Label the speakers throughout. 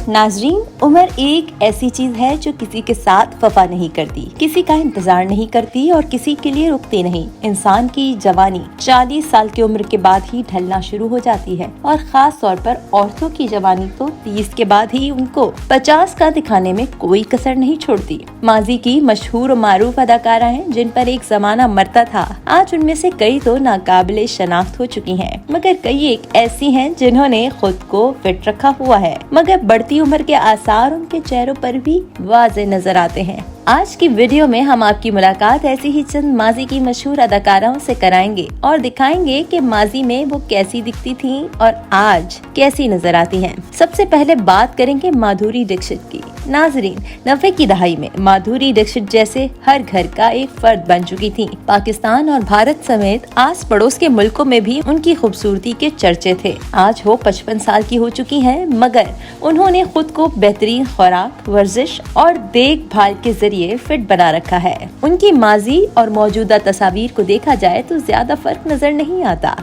Speaker 1: नाजरीन, उम्र एक ऐसी चीज है जो किसी के साथ वफा नहीं करती, किसी का इंतजार नहीं करती और किसी के लिए रुकती नहीं। इंसान की जवानी 40 साल की उम्र के बाद ही ढलना शुरू हो जाती है और खास तौर पर औरतों की जवानी तो 30 के बाद ही उनको 50 का दिखाने में कोई कसर नहीं छोड़ती। माजी की मशहूर और मारूफ अदाकारा हैं जिन पर एक जमाना मरता था, आज उनमें से कई तो नाकाबिले शनाख्त हो चुकी हैं, मगर कई एक ऐसी हैं जिन्होंने खुद को फिट रखा हुआ है, मगर बढ़ती उम्र के आसार उनके चेहरों पर भी वाज़े नजर आते हैं। आज की वीडियो में हम आपकी मुलाकात ऐसी ही चंद माजी की मशहूर अदाकाराओं से कराएंगे और दिखाएंगे कि माजी में वो कैसी दिखती थीं और आज कैसी नजर आती हैं। सबसे पहले बात करेंगे माधुरी दीक्षित की। नाजरीन, 90 की दहाई में माधुरी दीक्षित जैसे हर घर का एक फर्द बन चुकी थीं। पाकिस्तान और भारत समेत आस पड़ोस के मुल्कों में भी उनकी खूबसूरती के चर्चे थे। आज वो 55 साल की हो चुकी हैं, मगर उन्होंने खुद को बेहतरीन खुराक, वर्जिश और देखभाल के जरिए फिट बना रखा है। उनकी माजी और मौजूदा तस्वीर को देखा जाए तो ज्यादा फर्क नजर नहीं आता।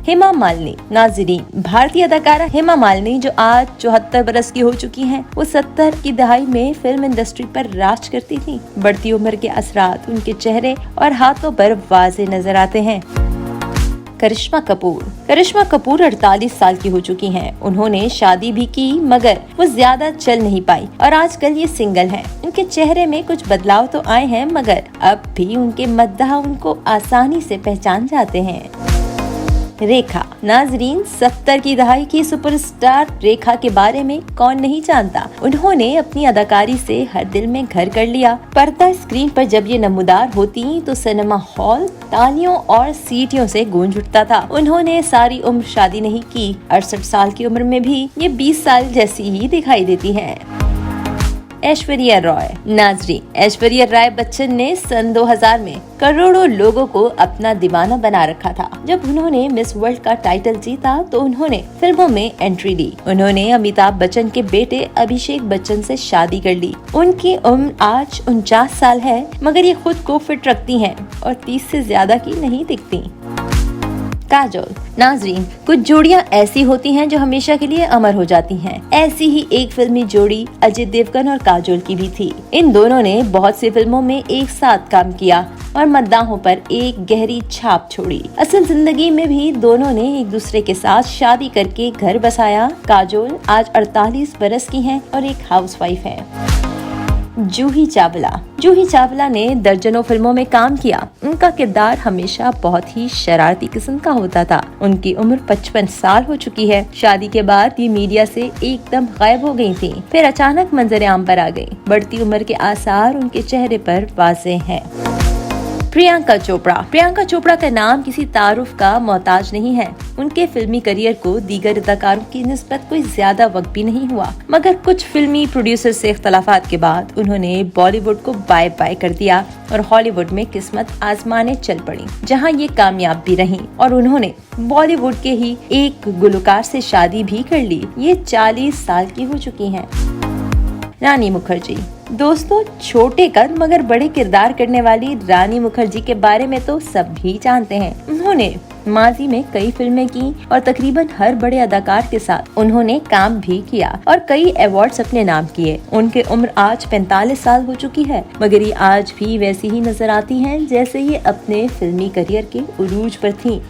Speaker 1: हेमा मालिनी। नाजरीन, भारतीय अदाकारा हेमा मालिनी जो आज 74 बरस की हो चुकी हैं, वो 70 की दहाई में फिल्म इंडस्ट्री पर राज करती थी। बढ़ती उम्र के असरात उनके चेहरे और हाथों पर वाज़े नजर आते हैं। करिश्मा कपूर। करिश्मा कपूर 48 साल की हो चुकी हैं। उन्होंने शादी भी की, मगर वो ज्यादा चल नहीं पाई और आजकल ये सिंगल हैं। उनके चेहरे में कुछ बदलाव तो आए हैं, मगर अब भी उनके मद्दाह उनको आसानी से पहचान जाते हैं। रेखा। नाजरीन, 70 की दहाई की सुपरस्टार रेखा के बारे में कौन नहीं जानता। उन्होंने अपनी अदाकारी से हर दिल में घर कर लिया। पर्दा स्क्रीन पर जब ये नमूदार होती तो सिनेमा हॉल तालियों और सीटियों से गूंज उठता था। उन्होंने सारी उम्र शादी नहीं की। 68 साल की उम्र में भी ये 20 साल जैसी ही दिखाई देती हैं। ऐश्वर्या रॉय। नाजरीन, ऐश्वर्या राय बच्चन ने सन 2000 में करोड़ों लोगों को अपना दीवाना बना रखा था। जब उन्होंने मिस वर्ल्ड का टाइटल जीता तो उन्होंने फिल्मों में एंट्री ली। उन्होंने अमिताभ बच्चन के बेटे अभिषेक बच्चन से शादी कर ली। उनकी उम्र आज 49 साल है, मगर ये खुद को फिट रखती हैं और 30 से ज्यादा की नहीं दिखती। काजोल। नाजरीन, कुछ जोड़ियां ऐसी होती हैं जो हमेशा के लिए अमर हो जाती हैं। ऐसी ही एक फिल्मी जोड़ी अजय देवगन और काजोल की भी थी। इन दोनों ने बहुत सी फिल्मों में एक साथ काम किया और मद्दाहों पर एक गहरी छाप छोड़ी। असल जिंदगी में भी दोनों ने एक दूसरे के साथ शादी करके घर बसाया। काजोल आज 48 बरस की हैं और एक हाउसवाइफ हैं। जूही चावला। जूही चावला ने दर्जनों फिल्मों में काम किया। उनका किरदार हमेशा बहुत ही शरारती किस्म का होता था। उनकी उम्र 55 साल हो चुकी है। शादी के बाद ये मीडिया से एकदम गायब हो गई थी, फिर अचानक मंजर आम पर आ गई। बढ़ती उम्र के आसार उनके चेहरे पर वाज़े हैं। प्रियंका चोपड़ा। प्रियंका चोपड़ा का नाम किसी तारुफ का मोहताज नहीं है। उनके फिल्मी करियर को दीगर अदाकारों की निस्बत कोई ज्यादा वक्त भी नहीं हुआ, मगर कुछ फिल्मी प्रोड्यूसर से इख्तलाफात के बाद उन्होंने बॉलीवुड को बाय बाय कर दिया और हॉलीवुड में किस्मत आजमाने चल पड़ी, जहां ये कामयाब भी रही और उन्होंने बॉलीवुड के ही एक गुलकार से शादी भी कर ली। ये 40 साल की हो चुकी हैं। रानी मुखर्जी। दोस्तों, छोटे कद मगर बड़े किरदार करने वाली रानी मुखर्जी के बारे में तो सभी जानते हैं। उन्होंने माजी में कई फिल्में की और तकरीबन हर बड़े अदाकार के साथ उन्होंने काम भी किया और कई अवार्ड्स अपने नाम किए। उनकी उम्र आज 45 साल हो चुकी है, मगर ये आज भी वैसी ही नजर आती हैं जैसे ये अपने फिल्मी करियर के उरूज पर थीं।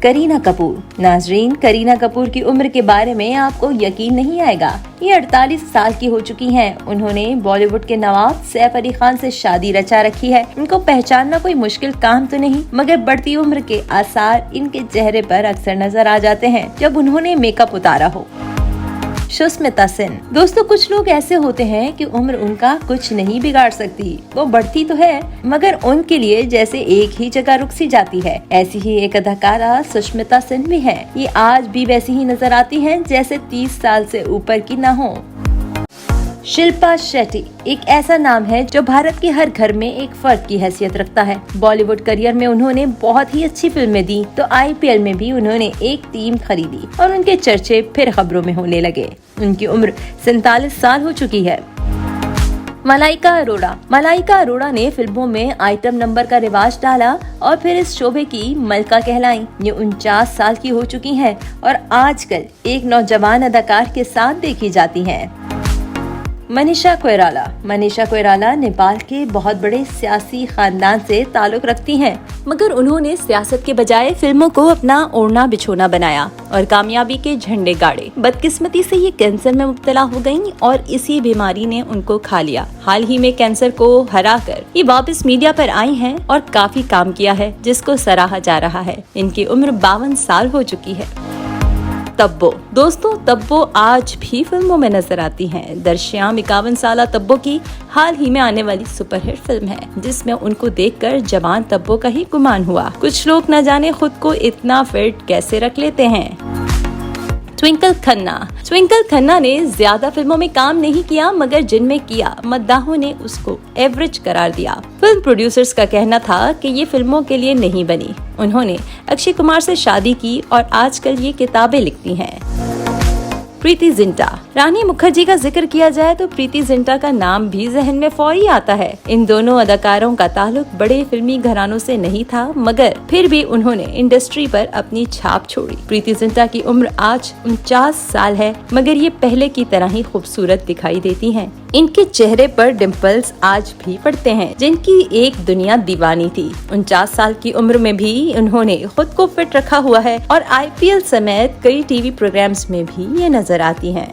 Speaker 1: करीना कपूर। नाजरीन, करीना कपूर की उम्र के बारे में आपको यकीन नहीं आएगा। ये 48 साल की हो चुकी हैं। उन्होंने बॉलीवुड के नवाब सैफ अली खान से शादी रचा रखी है। इनको पहचानना कोई मुश्किल काम तो नहीं, मगर बढ़ती उम्र के आसार इनके चेहरे पर अक्सर नजर आ जाते हैं जब उन्होंने मेकअप उतारा हो। सुष्मिता सेन। दोस्तों, कुछ लोग ऐसे होते हैं कि उम्र उनका कुछ नहीं बिगाड़ सकती। वो बढ़ती तो है, मगर उनके लिए जैसे एक ही जगह रुक सी जाती है। ऐसी ही एक अदाकारा सुष्मिता सेन भी है। ये आज भी वैसी ही नजर आती हैं जैसे 30 साल से ऊपर की न हो। शिल्पा शेट्टी एक ऐसा नाम है जो भारत के हर घर में एक फर्द की हैसियत रखता है। बॉलीवुड करियर में उन्होंने बहुत ही अच्छी फिल्में दी तो IPL में भी उन्होंने एक टीम खरीदी और उनके चर्चे फिर खबरों में होने लगे। उनकी उम्र 47 साल हो चुकी है। मलाइका अरोड़ा ने फिल्मों में आइटम नंबर का रिवाज डाला और फिर इस शोबे की मलका कहलाई। ये 49 साल की हो चुकी हैं और आजकल एक नौजवान अदाकार के साथ देखी जाती हैं। मनीषा कोइराला नेपाल के बहुत बड़े सियासी खानदान से ताल्लुक रखती हैं, मगर उन्होंने सियासत के बजाय फिल्मों को अपना ओढ़ना बिछोना बनाया और कामयाबी के झंडे गाड़े। बदकिस्मती से ये कैंसर में मुब्तला हो गयीं और इसी बीमारी ने उनको खा लिया। हाल ही में कैंसर को हराकर ये वापस मीडिया पर आई हैं और काफी काम किया है, जिसको सराहा जा रहा है। इनकी उम्र 52 साल हो चुकी है। तब्बो आज भी फिल्मों में नजर आती हैं। दरश्याम 51 साल तब्बो की हाल ही में आने वाली सुपरहिट फिल्म है, जिसमें उनको देखकर जवान तब्बो का ही गुमान हुआ। कुछ लोग न जाने खुद को इतना फिट कैसे रख लेते हैं। ट्विंकल खन्ना ने ज्यादा फिल्मों में काम नहीं किया, मगर जिनमें किया मद्दाहों ने उसको एवरेज करार दिया। फिल्म प्रोड्यूसर्स का कहना था कि ये फिल्मों के लिए नहीं बनी। उन्होंने अक्षय कुमार से शादी की और आजकल ये किताबें लिखती हैं। प्रीति जिंटा। रानी मुखर्जी का जिक्र किया जाए तो प्रीति जिंटा का नाम भी जहन में फौरी आता है। इन दोनों अदाकारों का ताल्लुक बड़े फिल्मी घरानों से नहीं था, मगर फिर भी उन्होंने इंडस्ट्री पर अपनी छाप छोड़ी। प्रीति जिंटा की उम्र आज 49 साल है, मगर ये पहले की तरह ही खूबसूरत दिखाई देती हैं। इनके चेहरे पर डिम्पल्स आज भी पड़ते हैं, जिनकी एक दुनिया दीवानी थी। 49 साल की उम्र में भी उन्होंने खुद को फिट रखा हुआ है और IPL समेत कई टीवी प्रोग्राम्स में भी ये नजर आती हैं।